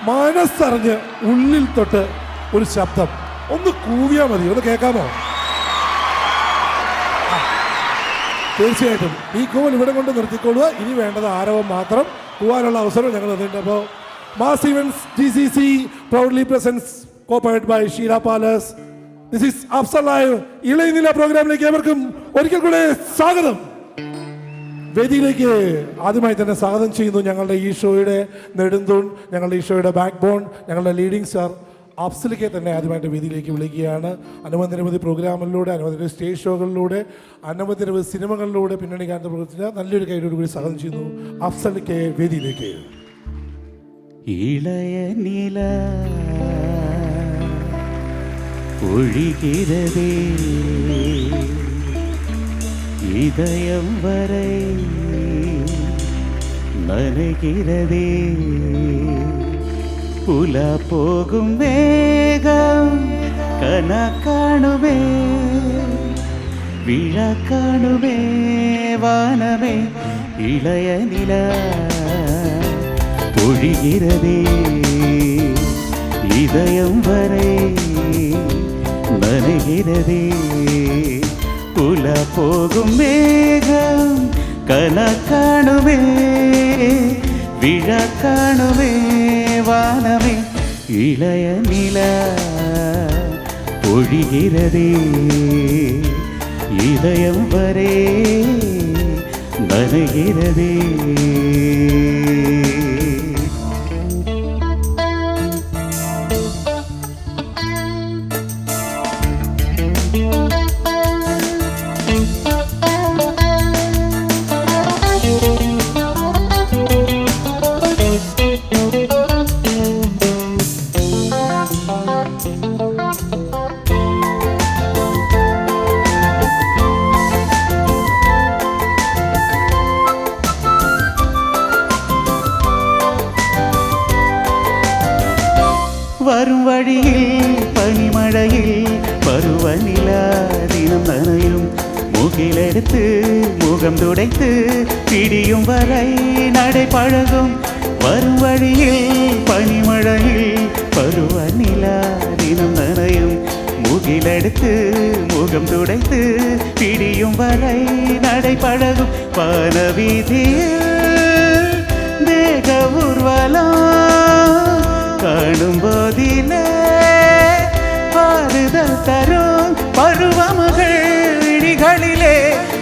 മനസ്സറിഞ്ഞ് ഉള്ളിൽ തൊട്ട് ഒരു ശബ്ദം ഒന്ന് കൂവിയാൽ മതി, ഒന്ന് കേൾക്കാമോ? തീർച്ചയായിട്ടും ഈ കൂവൽ ഇവിടെ കൊണ്ട് നിർത്തിക്കൊള്ളുക. ഇനി വേണ്ടത് ആരവം മാത്രം. കൂവാനുള്ള അവസരം ഞങ്ങൾ തന്നിട്ടുണ്ട്. അപ്പോൾ mass events GCC proudly presents co-powered by Sheela palace. This is Afzal live Ilayanila പ്രോഗ്രാമിലേക്ക് ഏവർക്കും ഒരിക്കൽ കൂടെ സ്വാഗതം. വേദിയിലേക്ക് ആദ്യമായി തന്നെ സ്വാഗതം ചെയ്യുന്നു ഞങ്ങളുടെ ഈ ഷോയുടെ നെടുന്തൂൺ, ഞങ്ങളുടെ ഈ ഷോയുടെ ബാക്ക് ബോൺ, ഞങ്ങളുടെ ലീഡിംഗ് സ്റ്റാർ അഫ്സലിനെ തന്നെ ആദ്യമായിട്ട് വേദിയിലേക്ക് വിളിക്കുകയാണ്. അനവധി പ്രോഗ്രാമുകളിലൂടെ, അനവധി സ്റ്റേജ് ഷോകളിലൂടെ, അനവധി സിനിമകളിലൂടെ പിന്നണി ഗാനത്തെ പ്രവർത്തിച്ച നല്ലൊരു കൈയോട് കൂടി സ്വാഗതം ചെയ്യുന്നു അഫ്സലിനെ വേദിയിലേക്ക്. ഇളയ നില ഒഴുകിരതേ இதயம் வரை நனைகிறதே புலா போகும் வேகம் கனா காணுமே விழா காணுமே வானமே இளைய நிலா பொழிகிறதே இதயம் வரை நனைகிறதே புல போகும் மேகம் கனா காணுமே விழா காணுமே வானமே இளைய நிலா பொழிகிறதே இதயம் வரை நனைகிறதே. வரும் வழியில் பனிமழையில் பருவநிலா தினம் நனையும் மூக்கிலெடுத்து முகம் துடைத்து பிடியும் வரை நடை பழகும். வரும் வழியில் பனிமழையில் பருவநிலா தினம் நனையும் மூக்கிலெடுத்து முகம் துடைத்து பிடியும் வரை நடை பழகும். வானவீதியில் தேக ஊர்வலம் காணும் போதிலே பாடுதல் தரும் பருவமகள் விழிகளிலே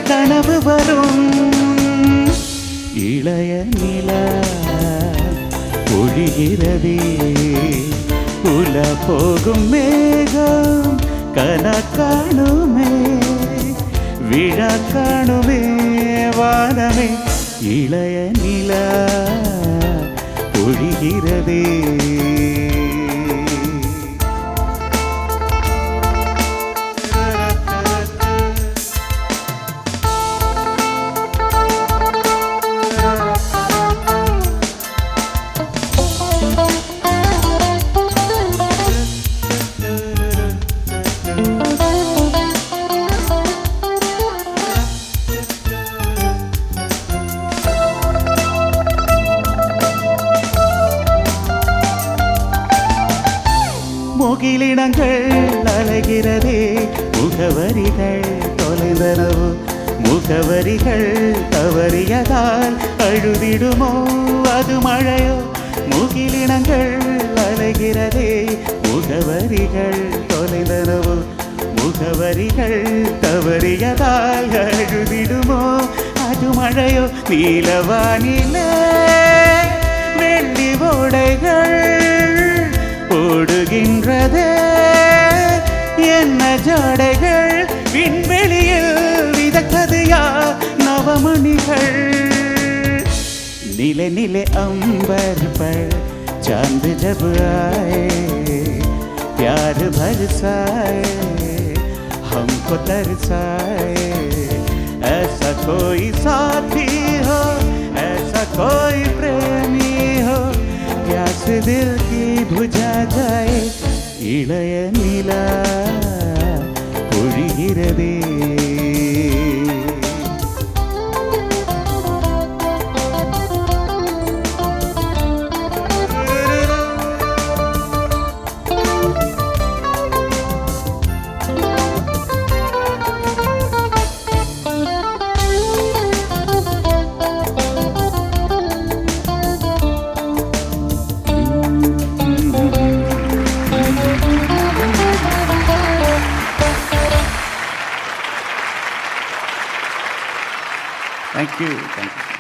கனவு வரும். இளைய நிலா பொழிகிறதே புல போகும் மேகம் கனா காணுமே விழா காணுமே வானமே இளைய நிலா பொழிகிறதே. முகிலினங்கள் அலைகிறதே முகவரிகள் தொலைந்தனவோ முகவரிகள் தவறியதால் அழுதிடுமோ அது மழையோ. முகிலினங்கள் அலைகிறதே முகவரிகள் தொலைந்தனவோ முகவரிகள் தவறியதால் அழுதிடுமோ அது மழையோ. நீலவானிலே வெள்ளி ஓடைகள் ஓடுகின்றதே என்ன ஜாடைகள் விண்வெளியில் விதக்கதையா நவமணிகள். नीले नीले अंबर पर चांद जब आए प्यार बरसाए हमको तरसाए. ऐसा कोई साथी हो ऐसा कोई प्रेमी हो प्यास दिल की बुझा जाए. இளைய நிலா பொழிகிறதே தேங்க்யூ.